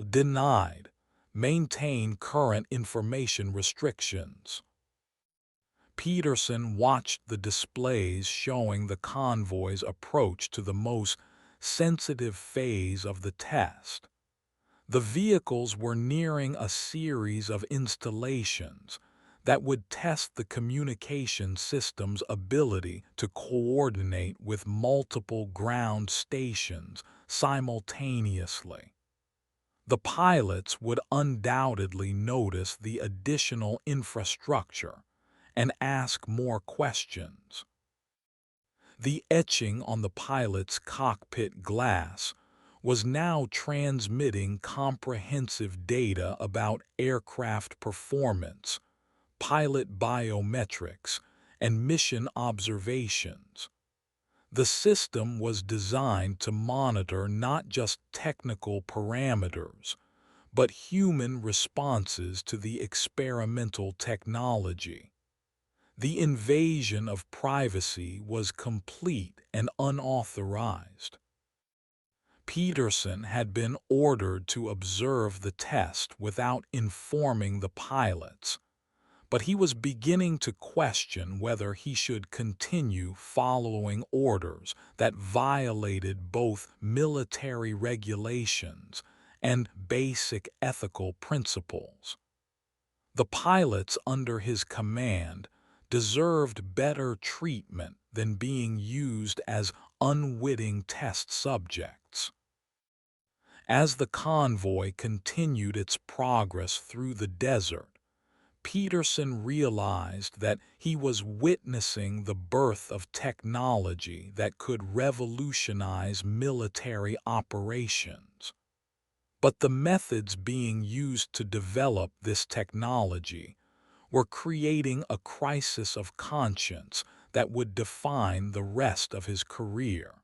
"Denied. Maintain current information restrictions." Peterson watched the displays showing the convoy's approach to the most sensitive phase of the test. The vehicles were nearing a series of installations that would test the communication system's ability to coordinate with multiple ground stations simultaneously. The pilots would undoubtedly notice the additional infrastructure and ask more questions. The etching on the pilot's cockpit glass was now transmitting comprehensive data about aircraft performance, pilot biometrics, and mission observations. The system was designed to monitor not just technical parameters, but human responses to the experimental technology. The invasion of privacy was complete and unauthorized. Peterson had been ordered to observe the test without informing the pilots, but he was beginning to question whether he should continue following orders that violated both military regulations and basic ethical principles. The pilots under his command deserved better treatment than being used as unwitting test subjects. As the convoy continued its progress through the desert, Peterson realized that he was witnessing the birth of technology that could revolutionize military operations. But the methods being used to develop this technology were creating a crisis of conscience that would define the rest of his career.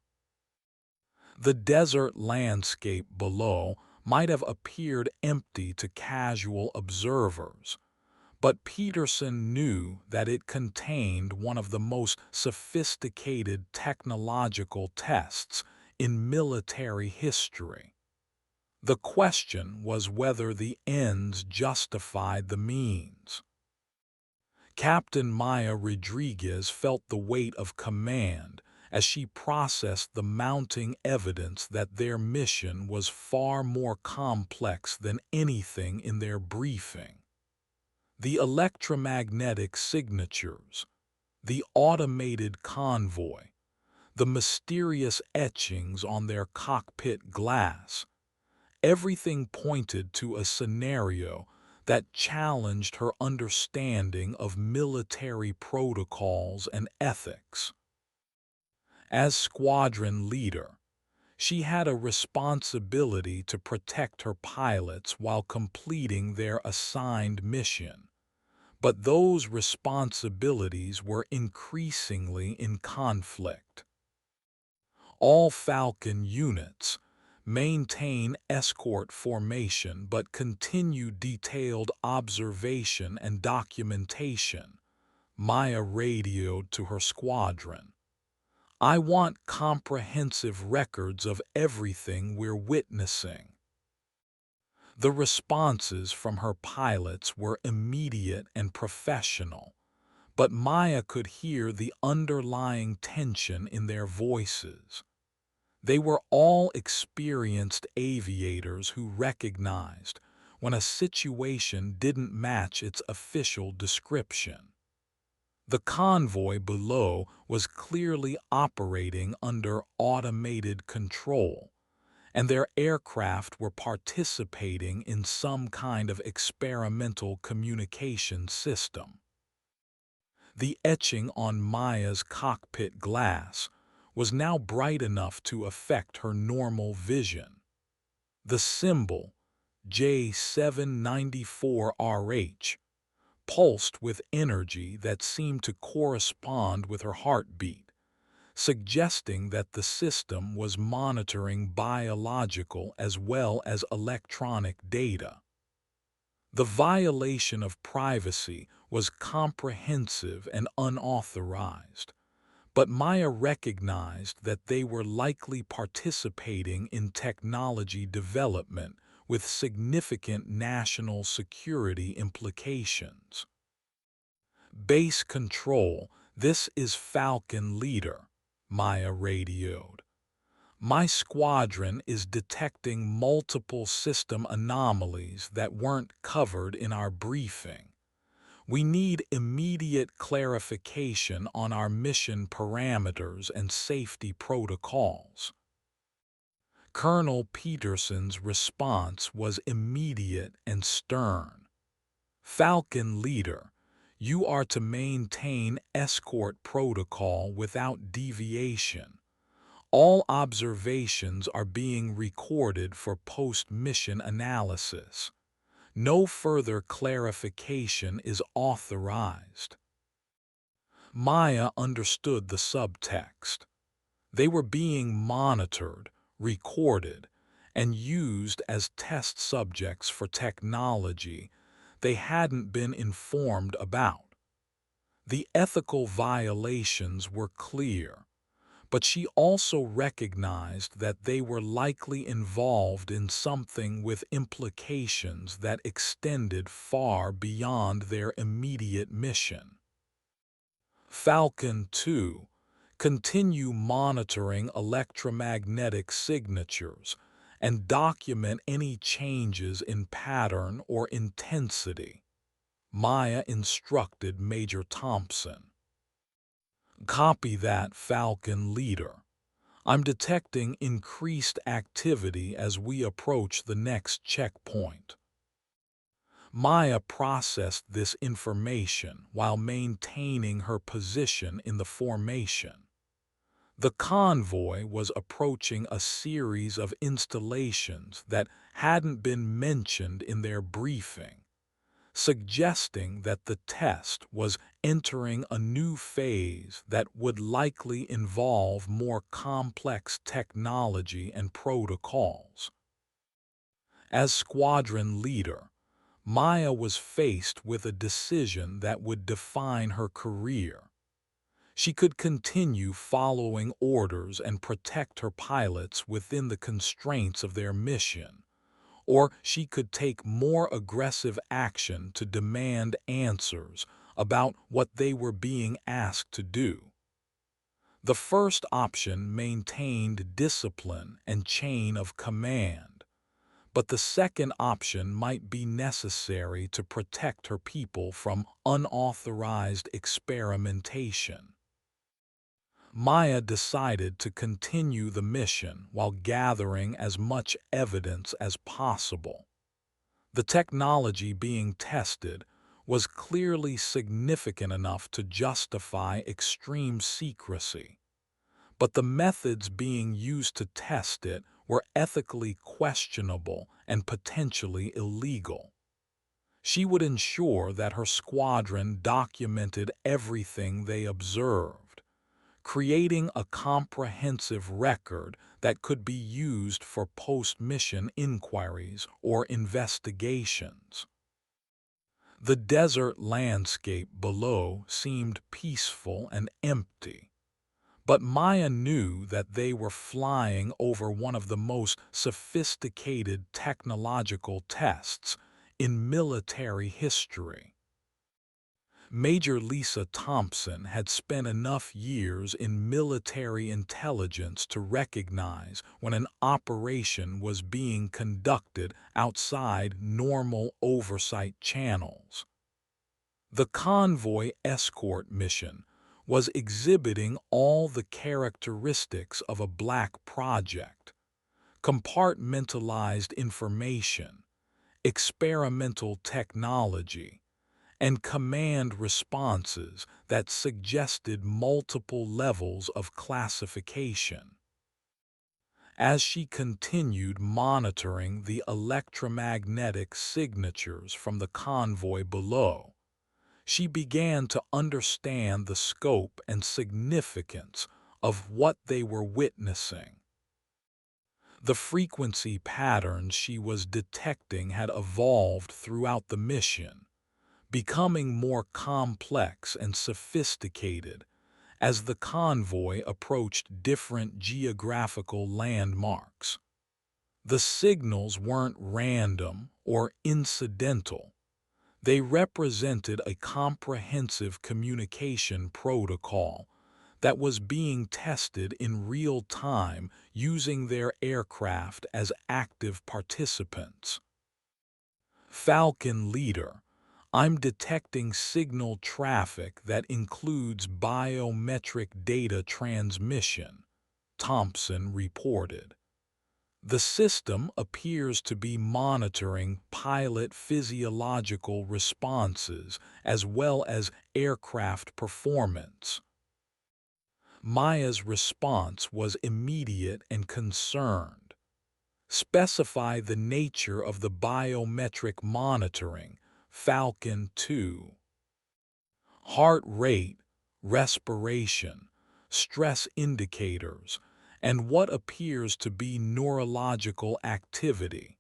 The desert landscape below might have appeared empty to casual observers, but Peterson knew that it contained one of the most sophisticated technological tests in military history. The question was whether the ends justified the means. Captain Maya Rodriguez felt the weight of command as she processed the mounting evidence that their mission was far more complex than anything in their briefing. The electromagnetic signatures, the automated convoy, the mysterious etchings on their cockpit glass, everything pointed to a scenario that challenged her understanding of military protocols and ethics. As squadron leader, she had a responsibility to protect her pilots while completing their assigned mission, but those responsibilities were increasingly in conflict. All Falcon units maintain escort formation but continue detailed observation and documentation, Maya radioed to her squadron. I want comprehensive records of everything we're witnessing. The responses from her pilots were immediate and professional, but Maya could hear the underlying tension in their voices. They were all experienced aviators who recognized when a situation didn't match its official description. The convoy below was clearly operating under automated control, and their aircraft were participating in some kind of experimental communication system. The etching on Maya's cockpit glass was now bright enough to affect her normal vision. The symbol, J794RH, pulsed with energy that seemed to correspond with her heartbeat, suggesting that the system was monitoring biological as well as electronic data. The violation of privacy was comprehensive and unauthorized, but Maya recognized that they were likely participating in technology development with significant national security implications. Base control, this is Falcon Leader, Maya radioed. My squadron is detecting multiple system anomalies that weren't covered in our briefing. We need immediate clarification on our mission parameters and safety protocols. Colonel Peterson's response was immediate and stern. Falcon Leader, you are to maintain escort protocol without deviation. All observations are being recorded for post-mission analysis. No further clarification is authorized. Maya understood the subtext. They were being monitored, recorded, and used as test subjects for technology they hadn't been informed about. The ethical violations were clear, but she also recognized that they were likely involved in something with implications that extended far beyond their immediate mission. Falcon 2, continue monitoring electromagnetic signatures and document any changes in pattern or intensity, Maya instructed Major Thompson. Copy that, Falcon Leader. I'm detecting increased activity as we approach the next checkpoint. Maya processed this information while maintaining her position in the formation. The convoy was approaching a series of installations that hadn't been mentioned in their briefing, suggesting that the test was entering a new phase that would likely involve more complex technology and protocols. As squadron leader, Maya was faced with a decision that would define her career. She could continue following orders and protect her pilots within the constraints of their mission, or she could take more aggressive action to demand answers about what they were being asked to do. The first option maintained discipline and chain of command, but the second option might be necessary to protect her people from unauthorized experimentation. Maya decided to continue the mission while gathering as much evidence as possible. The technology being tested was clearly significant enough to justify extreme secrecy, but the methods being used to test it were ethically questionable and potentially illegal. She would ensure that her squadron documented everything they observed, creating a comprehensive record that could be used for post-mission inquiries or investigations. The desert landscape below seemed peaceful and empty, but Maya knew that they were flying over one of the most sophisticated technological tests in military history. Major Lisa Thompson had spent enough years in military intelligence to recognize when an operation was being conducted outside normal oversight channels. The convoy escort mission was exhibiting all the characteristics of a black project: compartmentalized information, experimental technology, and command responses that suggested multiple levels of classification. As she continued monitoring the electromagnetic signatures from the convoy below, she began to understand the scope and significance of what they were witnessing. The frequency patterns she was detecting had evolved throughout the mission, becoming more complex and sophisticated as the convoy approached different geographical landmarks. The signals weren't random or incidental. They represented a comprehensive communication protocol that was being tested in real time using their aircraft as active participants. Falcon Leader, I'm detecting signal traffic that includes biometric data transmission, Thompson reported. The system appears to be monitoring pilot physiological responses as well as aircraft performance. Maya's response was immediate and concerned. Specify the nature of the biometric monitoring, Falcon 2. Heart rate, respiration, stress indicators, and what appears to be neurological activity.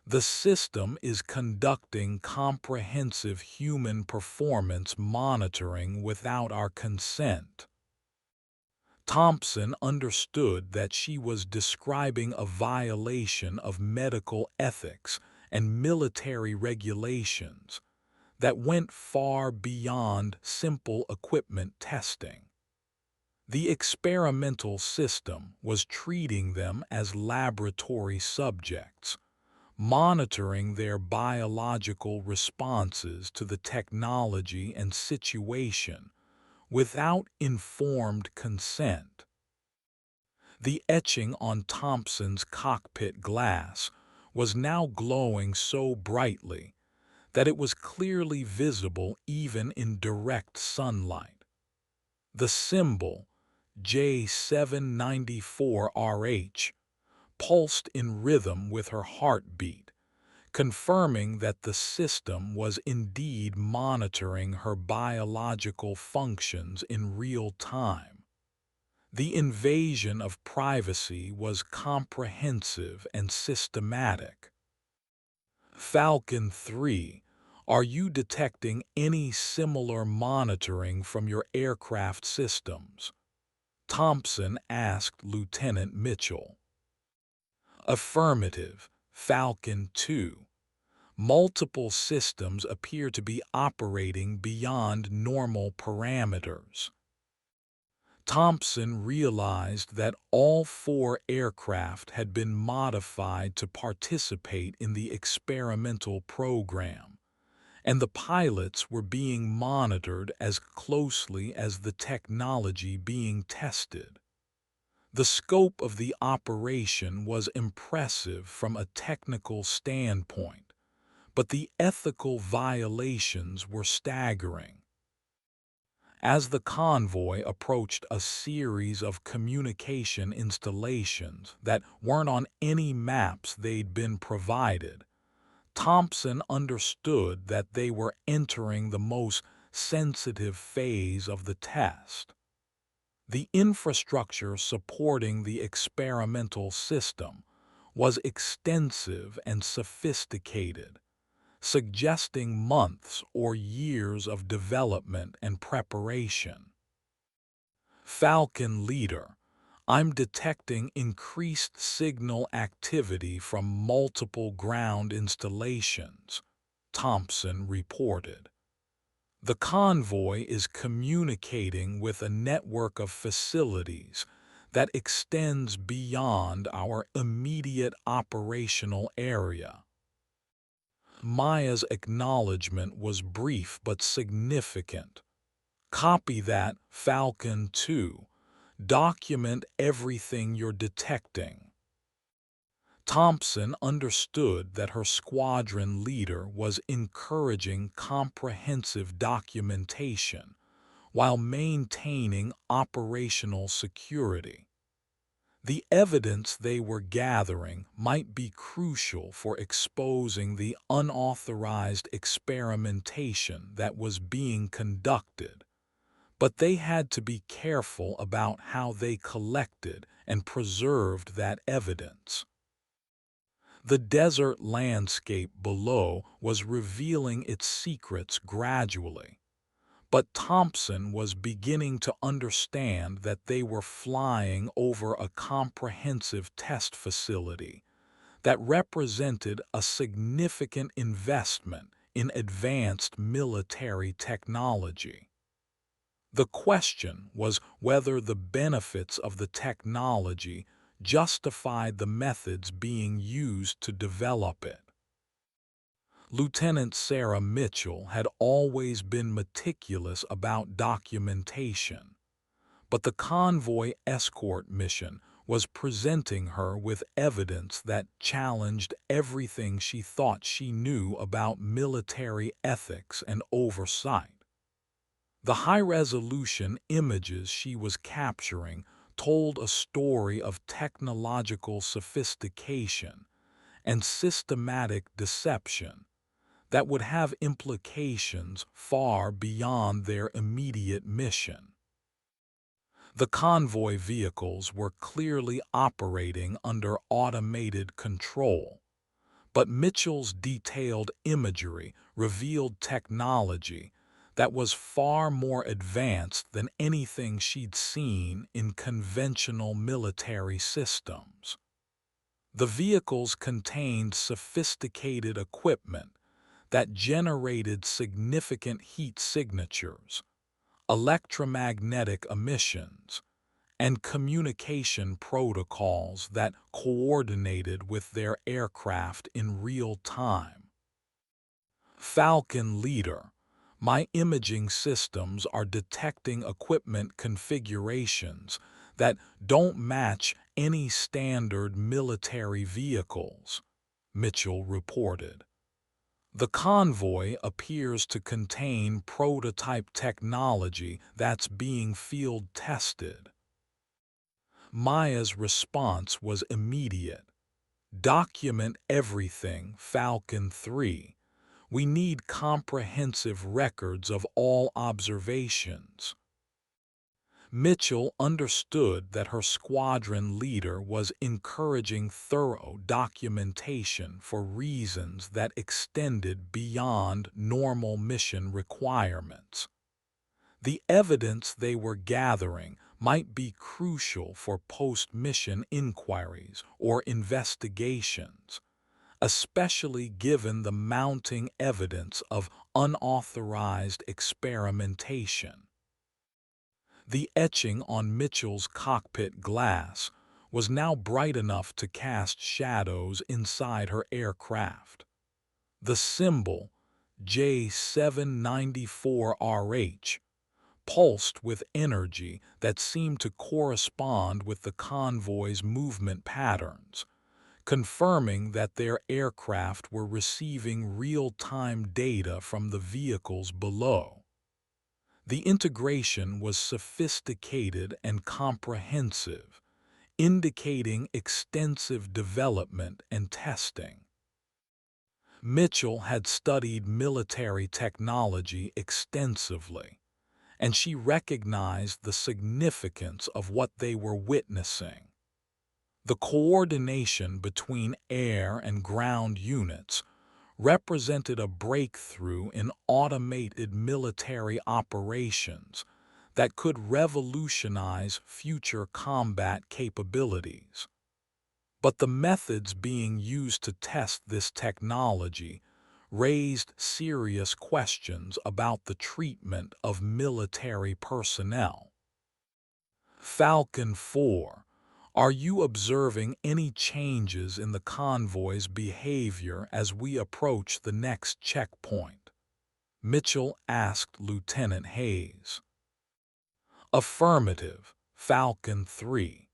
The system is conducting comprehensive human performance monitoring without our consent. Thompson understood that she was describing a violation of medical ethics and military regulations that went far beyond simple equipment testing. The experimental system was treating them as laboratory subjects, monitoring their biological responses to the technology and situation without informed consent. The etching on Thompson's cockpit glass was now glowing so brightly that it was clearly visible even in direct sunlight. The symbol, J794RH, pulsed in rhythm with her heartbeat, confirming that the system was indeed monitoring her biological functions in real time. The invasion of privacy was comprehensive and systematic. Falcon 3, are you detecting any similar monitoring from your aircraft systems? Thompson asked Lieutenant Mitchell. Affirmative, Falcon 2. Multiple systems appear to be operating beyond normal parameters. Thompson realized that all 4 aircraft had been modified to participate in the experimental program, and the pilots were being monitored as closely as the technology being tested. The scope of the operation was impressive from a technical standpoint, but the ethical violations were staggering. As the convoy approached a series of communication installations that weren't on any maps they'd been provided, Thompson understood that they were entering the most sensitive phase of the test. The infrastructure supporting the experimental system was extensive and sophisticated, suggesting months or years of development and preparation. Falcon Leader, I'm detecting increased signal activity from multiple ground installations, Thompson reported. The convoy is communicating with a network of facilities that extends beyond our immediate operational area. Maya's acknowledgement was brief but significant. Copy that, Falcon 2. Document everything you're detecting. Thompson understood that her squadron leader was encouraging comprehensive documentation while maintaining operational security. The evidence they were gathering might be crucial for exposing the unauthorized experimentation that was being conducted, but they had to be careful about how they collected and preserved that evidence. The desert landscape below was revealing its secrets gradually, but Thompson was beginning to understand that they were flying over a comprehensive test facility that represented a significant investment in advanced military technology. The question was whether the benefits of the technology justified the methods being used to develop it. Lieutenant Sarah Mitchell had always been meticulous about documentation, but the convoy escort mission was presenting her with evidence that challenged everything she thought she knew about military ethics and oversight. The high-resolution images she was capturing told a story of technological sophistication and systematic deception that would have implications far beyond their immediate mission. The convoy vehicles were clearly operating under automated control, but Mitchell's detailed imagery revealed technology that was far more advanced than anything she'd seen in conventional military systems. The vehicles contained sophisticated equipment that generated significant heat signatures, electromagnetic emissions, and communication protocols that coordinated with their aircraft in real time. Falcon Leader, my imaging systems are detecting equipment configurations that don't match any standard military vehicles, Mitchell reported. The convoy appears to contain prototype technology that's being field tested. Maya's response was immediate. Document everything, Falcon 3. We need comprehensive records of all observations. Mitchell understood that her squadron leader was encouraging thorough documentation for reasons that extended beyond normal mission requirements. The evidence they were gathering might be crucial for post-mission inquiries or investigations, especially given the mounting evidence of unauthorized experimentation. The etching on Mitchell's cockpit glass was now bright enough to cast shadows inside her aircraft. The symbol, J794RH, pulsed with energy that seemed to correspond with the convoy's movement patterns, confirming that their aircraft were receiving real-time data from the vehicles below. The integration was sophisticated and comprehensive, indicating extensive development and testing. Mitchell had studied military technology extensively, and she recognized the significance of what they were witnessing. The coordination between air and ground units represented a breakthrough in automated military operations that could revolutionize future combat capabilities. But the methods being used to test this technology raised serious questions about the treatment of military personnel. Falcon 4, are you observing any changes in the convoy's behavior as we approach the next checkpoint? Mitchell asked Lieutenant Hayes. Affirmative, Falcon 3.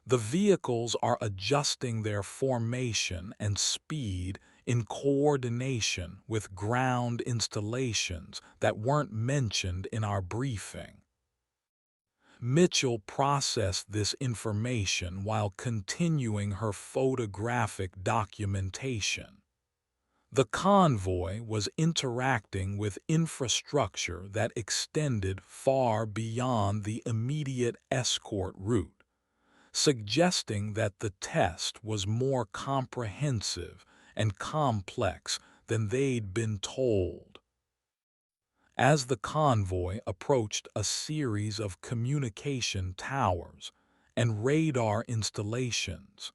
The vehicles are adjusting their formation and speed in coordination with ground installations that weren't mentioned in our briefing. Mitchell processed this information while continuing her photographic documentation. The convoy was interacting with infrastructure that extended far beyond the immediate escort route, suggesting that the test was more comprehensive and complex than they'd been told. As the convoy approached a series of communication towers and radar installations,